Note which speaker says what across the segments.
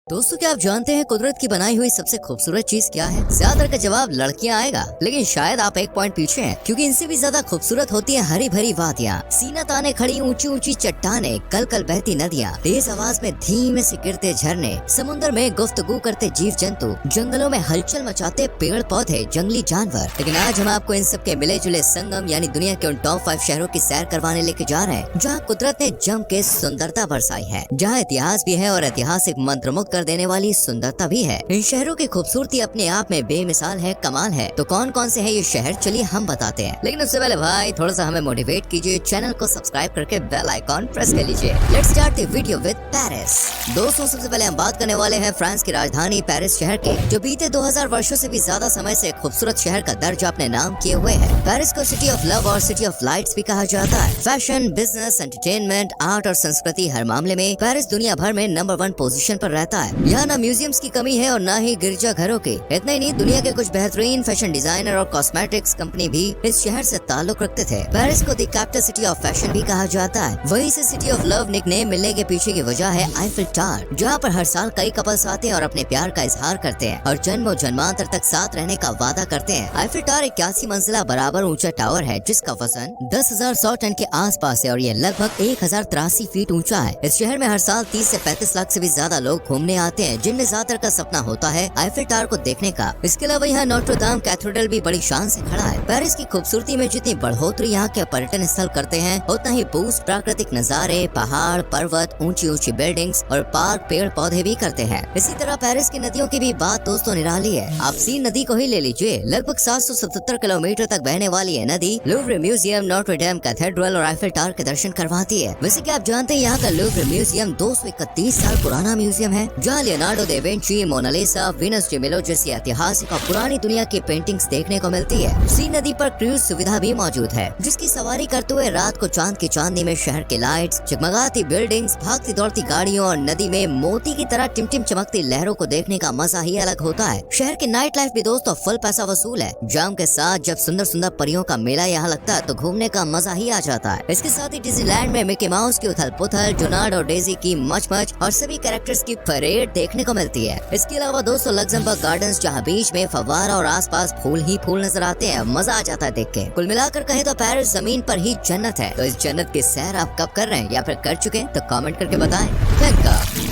Speaker 1: दोस्तों, क्या आप जानते हैं कुदरत की बनाई हुई सबसे खूबसूरत चीज क्या है? ज्यादातर का जवाब लड़कियां आएगा, लेकिन शायद आप एक पॉइंट पीछे हैं, क्योंकि इनसे भी ज्यादा खूबसूरत होती है हरी भरी वादियाँ, सीना ताने खड़ी ऊंची ऊंची चट्टाने, कल कल बहती नदियाँ, तेज आवाज में धीमे से गिरते झरने, समुद्र में गुफ्तगू करते जीव जंतु, जंगलों में हलचल मचाते पेड़ पौधे, जंगली जानवर। लेकिन आज हम आपको इन सब के मिले जुले संगम यानी दुनिया के उन टॉप 5 शहरों की सैर करवाने लेके जा रहे हैं, जहाँ कुदरत ने जम के सुंदरता बरसाई है, जहाँ इतिहास भी है और ऐतिहासिक मंत्रमुग्ध कर देने वाली सुंदरता भी है। इन शहरों की खूबसूरती अपने आप में बेमिसाल है, कमाल है। तो कौन कौन से हैं ये शहर, चलिए हम बताते हैं। लेकिन उससे पहले भाई थोड़ा सा हमें मोटिवेट कीजिए, चैनल को सब्सक्राइब करके बेल आइकॉन प्रेस कर लीजिए। Let's start the video with Paris. दोस्तों, सबसे पहले हम बात करने वाले हैं फ्रांस की राजधानी पेरिस शहर की, जो बीते 2000 वर्षों से भी ज्यादा समय से खूबसूरत शहर का दर्जा अपने नाम किए हुए है। पेरिस को सिटी ऑफ लव और सिटी ऑफ लाइट्स भी कहा जाता है। फैशन, बिजनेस, एंटरटेनमेंट, आर्ट और संस्कृति हर मामले में पेरिस दुनिया भर में नंबर 1 पोजीशन पर रहता है। यहाँ न म्यूजियम्स की कमी है और न ही गिरजा घरों की। इतना ही नहीं, दुनिया के कुछ बेहतरीन फैशन डिजाइनर और कॉस्मेटिक्स कंपनी भी इस शहर से ताल्लुक रखते थे। पेरिस को the capital city of fashion भी कहा जाता है। वहीं से सिटी ऑफ लव निकनेम मिलने के पीछे की वजह है आईफिल टावर, जहाँ पर हर साल कई कपल्स आते हैं और अपने प्यार का इजहार करते हैं और जन्मों जन्मांतर तक साथ रहने का वादा करते हैं। आईफिल टावर 81 मंजिला बराबर ऊंचा टावर है, जिसका वजन 10,100 टन के आसपास है और ये लगभग 1083 फीट ऊंचा है। इस शहर में हर साल 30 से 35 लाख से भी ज्यादा लोग घूमने आते हैं, जिनमें ज्यादातर का सपना होता है आईफिल टावर को देखने का। इसके अलावा यहाँ नोट्रे दाम कैथेड्रल भी बड़ी शान से खड़ा है। पेरिस की खूबसूरती में जितनी बढ़ोतरी यहाँ के पर्यटन स्थल करते हैं, उतना ही बूस्ट प्राकृतिक नजारे, पहाड़, पर्वत, ऊंची ऊंची बिल्डिंग्स और पार्क, पेड़ पौधे भी करते हैं। इसी तरह पेरिस की नदियों की भी बात दोस्तों निराली है। आप सीन नदी को ही ले लीजिए, लगभग 777 किलोमीटर तक बहने वाली है नदी लूव्र म्यूजियम, नोट्रे दाम कैथेड्रल और आईफिल टावर के दर्शन करवाती है। वैसे क्या आप जानते हैं यहाँ का लूव्र म्यूजियम 231 साल पुराना म्यूजियम है, जहाँ Leonardo da Vinci, Mona Lisa, Venus day मिलो जैसी ऐतिहासिक और पुरानी दुनिया की पेंटिंग्स देखने को मिलती है। सी नदी पर क्रूज सुविधा भी मौजूद है, जिसकी सवारी करते हुए रात को चांद की चांदनी में शहर के लाइट्स, जगमगाती बिल्डिंग्स, भागती दौड़ती गाड़ियों और नदी में मोती की तरह टिमटिम चमकती लहरों को देखने का मजा ही अलग होता है। शहर की नाइट लाइफ भी दोस्तों फुल पैसा वसूल है। जाम के साथ जब सुंदर सुंदर परियों का मेला यहाँ लगता है तो घूमने का मजा ही आ जाता है। इसके साथ ही डिज्नीलैंड में मिकी माउस की उथल पुथल, डोनाल्ड और डेजी की मच मच और सभी कैरेक्टर्स की परेड देखने को मिलती है। इसके अलावा दोस्तों लग्जमबर्ग गार्डन्स, जहाँ बीच में फव्वारा और आसपास फूल ही फूल नजर आते हैं, मजा आ जाता है देख के। कुल मिलाकर कहें तो पेरिस जमीन पर ही जन्नत है। तो इस जन्नत की सैर आप कब कर रहे हैं या फिर कर चुके हैं, तो कमेंट करके बताएं।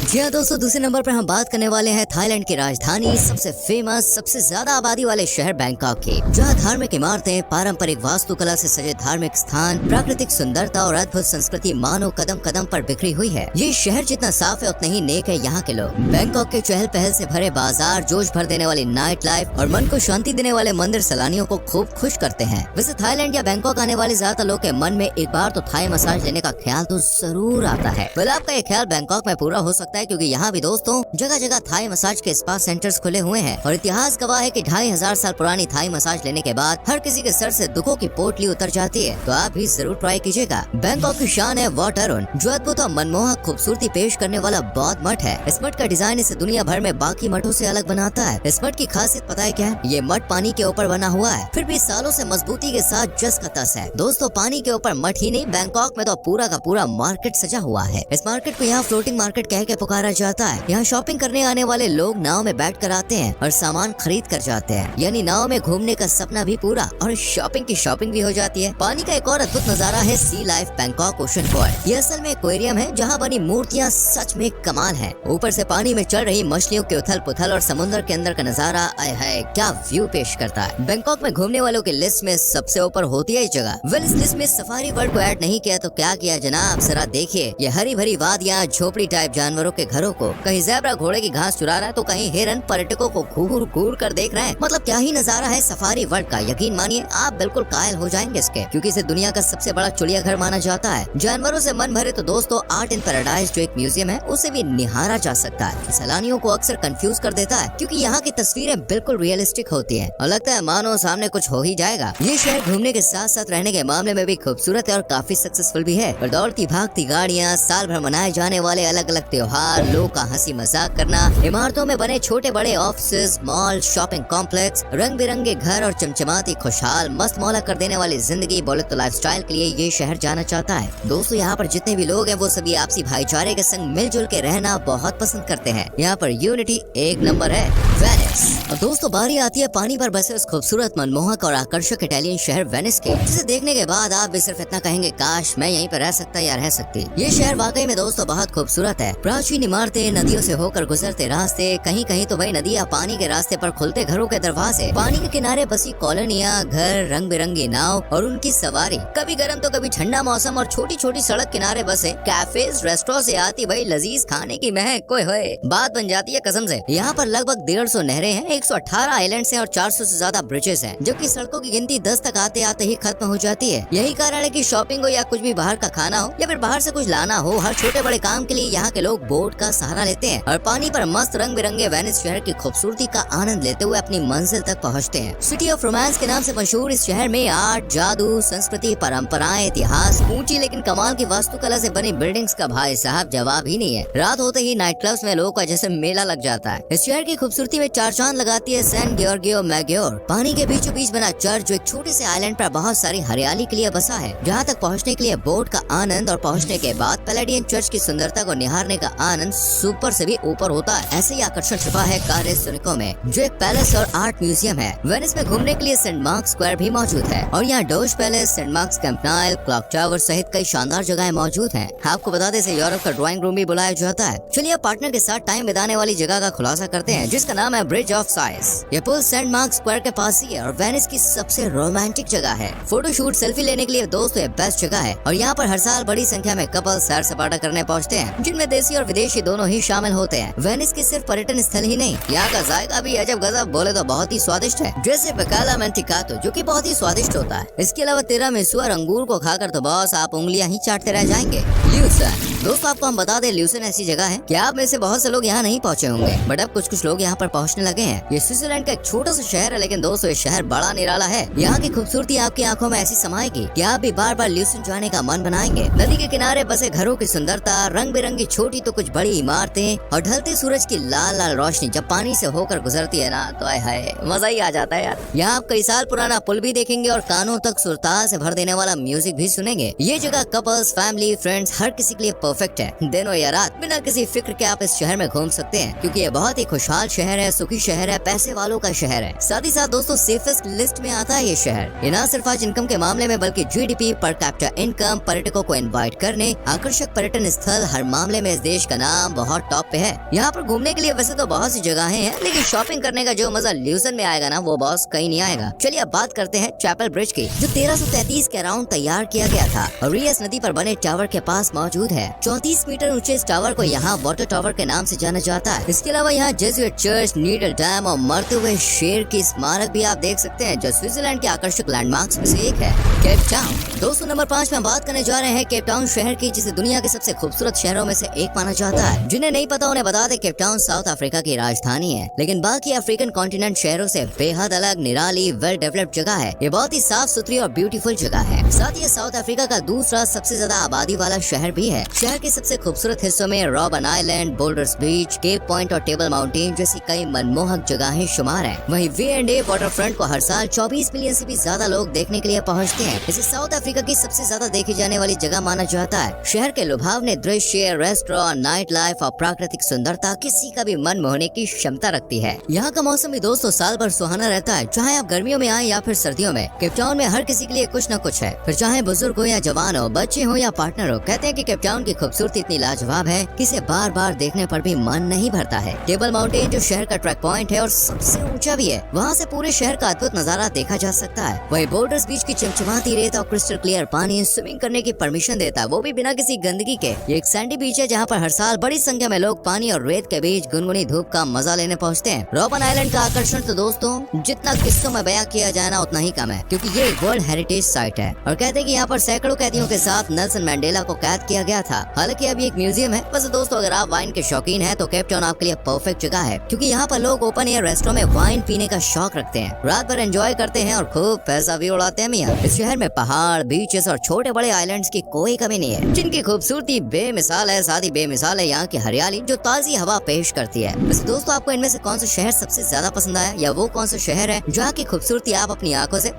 Speaker 1: जी हाँ दोस्तों, दूसरे नंबर पर हम बात करने वाले हैं थाईलैंड की राजधानी, सबसे फेमस, सबसे ज्यादा आबादी वाले शहर बैंकॉक की, जहाँ धार्मिक इमारतें, पारंपरिक वास्तुकला से सजे धार्मिक स्थान, प्राकृतिक सुंदरता और अद्भुत संस्कृति मानो कदम कदम पर बिखरी हुई है। ये शहर जितना साफ है उतने ही नेक है यहाँ के लोग। बैंकॉक के चहल पहल से भरे बाजार, जोश भर देने वाली नाइट लाइफ और मन को शांति देने वाले मंदिर सैलानियों को खूब खुश करते हैं। वैसे थाईलैंड या बैंकॉक आने वाले ज्यादातर लोग के मन में एक बार तो थाई मसाज लेने का ख्याल तो जरूर आता है। वेल, आपका ये ख्याल बैंकॉक में पूरा हो सकता है, क्योंकि यहाँ भी दोस्तों जगह जगह थाई मसाज के स्पा सेंटर्स खुले हुए हैं और इतिहास गवाह है कि 2500 साल पुरानी थाई मसाज लेने के बाद हर किसी के सर से दुखों की पोटली उतर जाती है। तो आप भी जरूर ट्राई कीजिएगा। बैंकॉक की शान है वाट अरुण, जो अद्भुत और मनमोहक खूबसूरती पेश करने वाला बौद्ध मठ है। इस मठ का डिजाइन इसे दुनिया भर में बाकी मठों से अलग बनाता है। इस मठ की खासियत पता है क्या है? ये मठ पानी के ऊपर बना हुआ है, फिर भी सालों से मजबूती के साथ जस का तस है। दोस्तों, पानी के ऊपर मठ ही नहीं, बैंकॉक में तो पूरा का पूरा मार्केट सजा हुआ है। इस मार्केट को यहाँ फ्लोटिंग मार्केट कह के पुकारा जाता है। यहाँ शॉपिंग करने आने वाले लोग नाव में बैठ कर आते हैं और सामान खरीद कर जाते हैं, यानी नाव में घूमने का सपना भी पूरा और शॉपिंग की शॉपिंग भी हो जाती है। पानी का एक और अद्भुत नजारा है सी लाइफ बैंकॉक ओशन पॉइंट। ये असल में एक्वेरियम है, जहाँ बनी मूर्तियाँ सच में कमाल है। ऊपर से पानी में चल रही मछलियों के उथल पुथल और समुद्र के अंदर का नजारा, आय हाय क्या व्यू पेश करता है। बैंकॉक में घूमने वालों की लिस्ट में सबसे ऊपर होती है इस जगह। वेल, इस लिस्ट में सफारी वर्ल्ड को ऐड नहीं किया तो क्या किया जनाब, जरा देखिए ये हरी भरी वादियाँ, झोपड़ी टाइप जानवरों के घरों को, कहीं ज़ेब्रा घोड़े की घास चुरा रहा है तो कहीं हिरन पर्यटकों को घूर घूर कर देख रहे हैं। मतलब क्या ही नजारा है सफारी वर्ल्ड का। यकीन मानिए आप बिल्कुल कायल हो जाएंगे इसके, क्योंकि इसे दुनिया का सबसे बड़ा चिड़ियाघर माना जाता है। जानवरों से मन भरे तो दोस्तों आर्ट इन पैराडाइज जो एक म्यूजियम है, उसे भी निहारा जा सकता है। सैलानियों को अक्सर कंफ्यूज कर देता है, क्योंकि यहाँ की तस्वीरें बिल्कुल रियलिस्टिक होती है और लगता है मानो सामने कुछ हो ही जाएगा। ये शहर घूमने के साथ साथ रहने के मामले में भी खूबसूरत है और काफी सक्सेसफुल भी है। और दौड़ती भागती गाड़ियाँ, साल भर मनाए जाने वाले अलग अलग त्योहार, लोग का हंसी मजाक करना, इमारतों में बने छोटे बड़े ऑफिस, मॉल, शॉपिंग कॉम्प्लेक्स, रंग बिरंगे घर और चमचमाती खुशहाल मस्त मौला कर देने वाली जिंदगी बोले तो लाइफस्टाइल के लिए ये शहर जाना चाहता है। दोस्तों, यहाँ पर जितने भी लोग हैं वो सभी आपसी भाईचारे के संग मिलजुल के रहना बहुत पसंद बात करते हैं, यहाँ पर यूनिटी एक नंबर है, वेनिस। और दोस्तों बारी आती है पानी पर बसे उस खूबसूरत, मनमोहक और आकर्षक इटालियन शहर वेनिस के, जिसे देखने के बाद आप भी सिर्फ इतना कहेंगे काश मैं यहीं पर रह सकता या रह सकती। ये शहर वाकई में दोस्तों बहुत खूबसूरत है। प्राचीन इमारतें, नदियों से होकर गुजरते रास्ते, कहीं कहीं तो भाई नदियाँ पानी के रास्ते पर खुलते घरों के दरवाजे, पानी के किनारे बसी कॉलोनियाँ, घर, रंग बिरंगी नाव और उनकी सवारी, कभी गर्म तो कभी ठंडा मौसम और छोटी छोटी सड़क किनारे बसे कैफेज, रेस्टोरेंट से आती भाई लजीज खाने की महक, कोई होए बात बन जाती है कसम से। यहाँ पर लगभग 150 नहरें हैं, 118 आइलैंड्स हैं और 400 से ज्यादा ब्रिजेस हैं, जबकि सड़कों की गिनती 10 तक आते आते ही खत्म हो जाती है। यही कारण है कि शॉपिंग हो या कुछ भी बाहर का खाना हो या फिर बाहर से कुछ लाना हो, हर छोटे बड़े काम के लिए यहाँ के लोग बोट का सहारा लेते हैं और पानी पर मस्त रंग बिरंगे वेनिस शहर की खूबसूरती का आनंद लेते हुए अपनी मंजिल तक पहुँचते हैं। सिटी ऑफ रोमांस के नाम से मशहूर इस शहर में आर्ट, जादू, संस्कृति, परंपराएं, इतिहास, ऊंची लेकिन कमाल की वास्तुकला से बनी बिल्डिंग्स का भाई साहब जवाब ही नहीं है। रात होते ही नाइट क्लब्स में लोगों का जैसे मेला लग जाता है। इस शहर की खूबसूरती में चार चांद लगाती है सैन गियोर्गियो मैग्योर, पानी के बीचों बीच बना चर्च जो एक छोटे से आइलैंड पर बहुत सारी हरियाली के लिए बसा है, जहाँ तक पहुँचने के लिए बोट का आनंद और पहुँचने के बाद पैलेडियन चर्च की सुंदरता को निहारने का आनंद सुपर से भी ऊपर होता है। ऐसे ही आकर्षण छुपा है कार्रे सुनिको में, जो एक पैलेस और आर्ट म्यूजियम है। वेनिस में घूमने के लिए सेंट मार्क स्क्वायर भी मौजूद है और यहाँ Doge's Palace, Saint Mark's Campanile, clock tower सहित कई शानदार जगहें मौजूद हैं। आपको बता दें इसे यूरोप का ड्राइंग रूम भी बुलाया जाता है। चलिए पार्टनर के साथ टाइम बिताने वाली जगह का खुलासा करते हैं, जिसका नाम है ब्रिज ऑफ साइज। ये पुल सेंट मार्क स्क्वायर के पास ही है और वेनिस की सबसे रोमांटिक जगह है। फोटोशूट, सेल्फी लेने के लिए दोस्तों ये बेस्ट जगह है और यहाँ पर हर साल बड़ी संख्या में कपल सैर सपाटा करने पहुँचते हैं, जिनमें देसी और विदेशी दोनों ही शामिल होते हैं। वेनिस के सिर्फ पर्यटन स्थल ही नहीं, यहाँ का जायका भी अजब गजब बोले तो बहुत ही स्वादिष्ट है, जैसे बकाला मेंटिकातो जो कि बहुत ही स्वादिष्ट होता है। इसके अलावा तिरामिसू और अंगूर को खाकर तो बॉस आप उंगलियां ही चाटते रह जाएंगे। ल्यूसन दोस्तों आपको हम बता दें, ल्यूसन ऐसी जगह है कि आप में से बहुत से लोग यहाँ नहीं पहुँचे होंगे, बट अब कुछ लोग यहाँ पर पहुँचने लगे हैं। ये स्विट्जरलैंड का एक छोटा सा शहर है, लेकिन दोस्तों ये शहर बड़ा निराला है। यहाँ की खूबसूरती आपकी आंखों में ऐसी समाएगी कि आप भी बार बार ल्यूसन जाने का मन बनाएंगे। नदी के किनारे बसे घरों की सुंदरता, रंग बिरंगी छोटी तो कुछ बड़ी इमारतें और ढलते सूरज की लाल लाल रोशनी जब पानी से होकर गुजरती है ना, तो आए मजा ही आ जाता है यार। यहाँ आप कई साल पुराना पुल भी देखेंगे और कानों तक सुरताल से भर देने वाला म्यूजिक भी सुनेंगे। ये जगह कपल्स, फैमिली, फ्रेंड्स हर किसी के लिए परफेक्ट है। दिन या रात बिना किसी फिक्र के आप इस शहर में घूम सकते हैं, क्योंकि ये बहुत ही खुशहाल शहर है, सुखी शहर है, पैसे वालों का शहर है। साथ ही साथ दोस्तों सेफेस्ट लिस्ट में आता है ये शहर। ये न सिर्फ आज इनकम के मामले में बल्कि जीडीपी, पर कैपिटा इनकम, पर्यटकों को इनवाइट करने, आकर्षक पर्यटन स्थल हर मामले में इस देश का नाम बहुत टॉप पे है। यहाँ पर घूमने के लिए वैसे तो बहुत सी जगहें हैं, लेकिन शॉपिंग करने का जो मजा ल्यूसन में आएगा ना, वो बॉस कहीं नहीं आएगा। चलिए अब बात करते हैं चैपल ब्रिज की, जो 1333 के अराउंड तैयार किया गया था और रियस नदी पर बने टावर के पास मौजूद है। 34 मीटर ऊंचे इस टावर को यहाँ वाटर टावर के नाम से जाना जाता है। इसके अलावा यहाँ जेसुइट चर्च, नीडल डैम और मरते हुए शेर की स्मारक भी आप देख सकते हैं, जो स्विट्जरलैंड के आकर्षक लैंडमार्क्स में से एक है। केप टाउन दोस्तों नंबर 5 में बात करने जा रहे हैं केप टाउन शहर की, जिसे दुनिया के सबसे खूबसूरत शहरों में से एक माना जाता है। जिन्हें नहीं पता उन्हें बता दें, केप टाउन साउथ अफ्रीका की राजधानी है, लेकिन बाकी अफ्रीकन कॉन्टिनेंट शहरों से बेहद अलग, निराली, वेल डेवलप्ड जगह है। ये बहुत ही साफ सुथरी और ब्यूटीफुल जगह है। साथ ही साउथ अफ्रीका का दूसरा सबसे ज्यादा आबादी वाला शहर भी है। शहर के सबसे खूबसूरत हिस्सों में रॉबन आइलैंड, बोल्डर्स बीच, केप पॉइंट और टेबल माउंटेन जैसी कई मनमोहक जगहें शुमार हैं। वहीं V&A वाटरफ्रंट को हर साल 24 मिलियन से भी ज्यादा लोग देखने के लिए पहुंचते हैं। इसे साउथ अफ्रीका की सबसे ज्यादा देखी जाने वाली जगह माना जाता है। शहर के लुभावने दृश्य, रेस्टोरेंट, नाइट लाइफ और प्राकृतिक सुंदरता किसी का भी मन मोहने की क्षमता रखती है। यहाँ का मौसम भी दोस्तों साल भर सुहाना रहता है, चाहे आप गर्मियों में आए या फिर सर्दियों में। केप टाउन में हर किसी के लिए कुछ न कुछ है, फिर चाहे बुजुर्ग हो या जवान हो, बच्चे हो या पार्टनर हो। कहते हैं कि केप टाउन की खूबसूरती इतनी लाजवाब है कि इसे बार बार देखने पर भी मन नहीं भरता है। टेबल माउंटेन जो शहर का ट्रैक पॉइंट है और सबसे ऊंचा भी है, वहाँ से पूरे शहर का अद्भुत नजारा देखा जा सकता है। वही बोल्डर्स बीच की चमचमाती रेत और क्रिस्टल क्लियर पानी स्विमिंग करने की परमिशन देता है, वो भी बिना किसी गंदगी के। ये एक सैंडी बीच है जहाँ पर हर साल बड़ी संख्या में लोग पानी और रेत के बीच गुनगुनी धूप का मजा लेने पहुँचते हैं। रॉबन आइलैंड का आकर्षण तो दोस्तों जितना किस्सों में बयां किया जाए ना उतना ही कम है, क्योंकि ये एक वर्ल्ड हेरिटेज साइट है और कहते हैं कि यहाँ पर सैकड़ों कैदियों के साथ नेल्सन मैंडेला को कैद किया गया था। हालांकि अब ये एक म्यूजियम है। वैसे दोस्तों अगर आप वाइन के शौकीन हैं तो केप टाउन आपके लिए परफेक्ट जगह है, क्योंकि यहाँ पर लोग ओपन एयर रेस्टोरेंट में वाइन पीने का शौक रखते हैं, रात भर एंजॉय करते हैं और खूब पैसा भी उड़ाते हैं मियां। इस शहर में पहाड़, बीचेस और छोटे बड़े आइलैंड्स की कोई कमी नहीं है, जिनकी खूबसूरती बेमिसाल है। साथ ही बेमिसाल है यहाँ की हरियाली जो ताजी हवा पेश करती है। वैसे दोस्तों आपको इनमें से कौन सा शहर सबसे ज्यादा पसंद आया, या वो कौन सा शहर है जहाँ की खूबसूरती आप अपनी आंखों से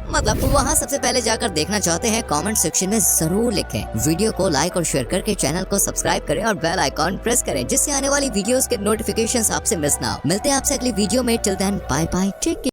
Speaker 1: वहाँ सबसे पहले जाकर देखना चाहते हैं? कमेंट सेक्शन में जरूर लिखें। वीडियो को लाइक और शेयर करके चैनल चैनल को सब्सक्राइब करें और बेल आइकॉन प्रेस करें, जिससे आने वाली वीडियोस के नोटिफिकेशंस आपसे मिस ना हो। मिलते हैं आपसे अगली वीडियो में। Till then bye bye, take care.